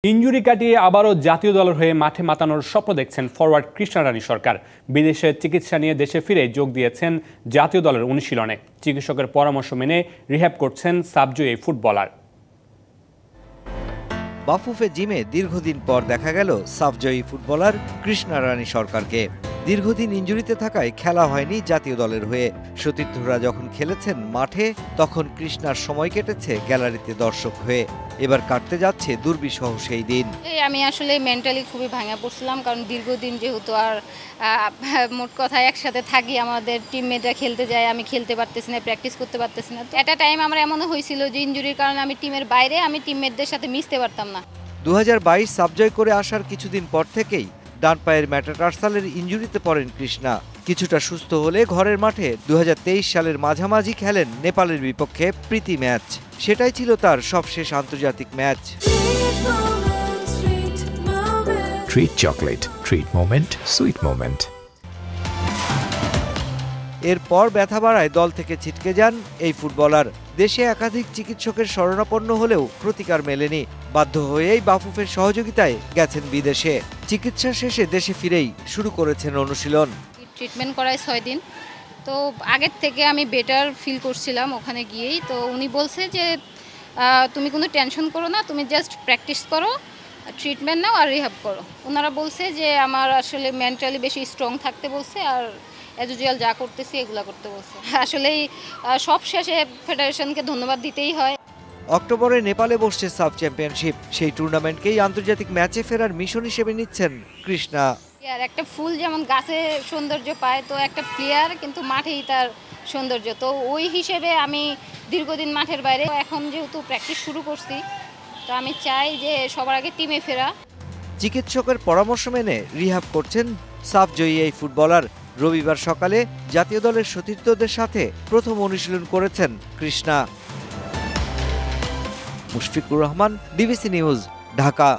Injury কাটিয়ে আবারও জাতীয় দলের হয়ে মাঠে মাতানোর স্বপ্ন দেখছেন ফরওয়ার্ড কৃষ্ণা রানী সরকার। বিদেশে চিকিৎসা নিয়ে দেশে ফিরে যোগ দিয়েছেন জাতীয় দলের অনুশীলনে। চিকিৎসকের পরামর্শ মেনে রিহ্যাব করছেন সাবজয়ী এই ফুটবলার। বাফুফে জিমে দীর্ঘদিন পর দেখা গেল সাবজয়ী ফুটবলার কৃষ্ণা রানী সরকারকে। দীর্ঘদিন ইনজুরিতে থাকায় খেলা হয়নি জাতীয় দলের হয়ে। সতীর্থরা যখন খেলেছেন মাঠে, তখন কৃষ্ণার সময় কেটেছে গ্যালারিতে দর্শক হয়ে। এবার কাটতে যাচ্ছে দুর্বিষহ সেই দিন। আমি আসলে মেন্টালি খুবই ভাঙা পড়ছিলাম, কারণ দীর্ঘদিন যেহেতু আর মোট কথা একসাথে থাকি, আমাদের টিমমেটরা খেলতে যায়, আমি খেলতে পারতেছি না, প্র্যাকটিস করতে পারতেছি না। এট আ টাইম আমার এমনও হয়েছিল যে ইনজুরির কারণে আমি টিমের বাইরে, আমি টিমমেটদের সাথে মিশতে পারতাম না। 2022 সাবজয় করে আসার কিছুদিন পর থেকেই ডান পায়ের ম্যাটাটার্সালের ইনজুরিতে পড়েন কৃষ্ণা। কিছুটা সুস্থ হলে ঘরের মাঠে 2023 সালের মাঝামাঝি খেলেন নেপালের বিপক্ষে প্রীতি ম্যাচ। সেটাই ছিল তার সবশেষ আন্তর্জাতিক match. Treat chocolate, treat moment, sweet moment. এরপর ব্যথা বাড়ায় দল থেকে ছিটকে যান এই ফুটবলার। দেশে একাধিক চিকিৎসকের শরণাপন্ন হলেও প্রতিকার মেলেনি। বাধ্য হয়েই বাফুফের সহযোগিতায় গেছেন বিদেশে। চিকিৎসা শেষে দেশে ফিরেই শুরু করেছেন অনুশীলন। ট্রিটমেন্ট করায় 6 দিন। তো আগের থেকে আমি বেটার ফিল করছিলাম ওখানে গিয়েই। তো উনি বলছে যে তুমি কোনো টেনশন করো না, তুমি জাস্ট প্র্যাকটিস করো, ট্রিটমেন্ট নাও আর রিহ্যাব করো। ওনারা বলছে যে আমার আসলে মেন্টালি বেশি স্ট্রং থাকতে বলছে, আর অ্যাজ ইউজুয়াল যা করতেছি এগুলা করতে বলছে। আসলেই সব শেষে ফেডারেশনকে ধন্যবাদ দিতেই হয়। অক্টোবরে নেপালে বসছে সাব চ্যাম্পিয়নশিপ। সেই টুর্নামেন্টকেই আন্তর্জাতিক ম্যাচে ফেরার মিশন হিসেবে নিচ্ছেন কৃষ্ণা। আর একটা ফুল যেমন গাছে সৌন্দর্য পায়, তো একটা প্লেয়ার কিন্তু মাঠেই তার সৌন্দর্য। তো ওই হিসেবে আমি দীর্ঘদিন মাঠের বাইরে, এখন যেহেতু প্র্যাকটিস শুরু করছি, তো আমি চাই যে সবার আগে টিমে ফেরা। চিকিৎসকের পরামর্শ মেনে রিহ্যাব করছেন সাবজয়ী এই ফুটবলার। রবিবার সকালে জাতীয় দলের সতীর্থদের সাথে প্রথম অনুশীলন করেছেন কৃষ্ণা। Mushfiqur Rahman, DBC news, Dhaka.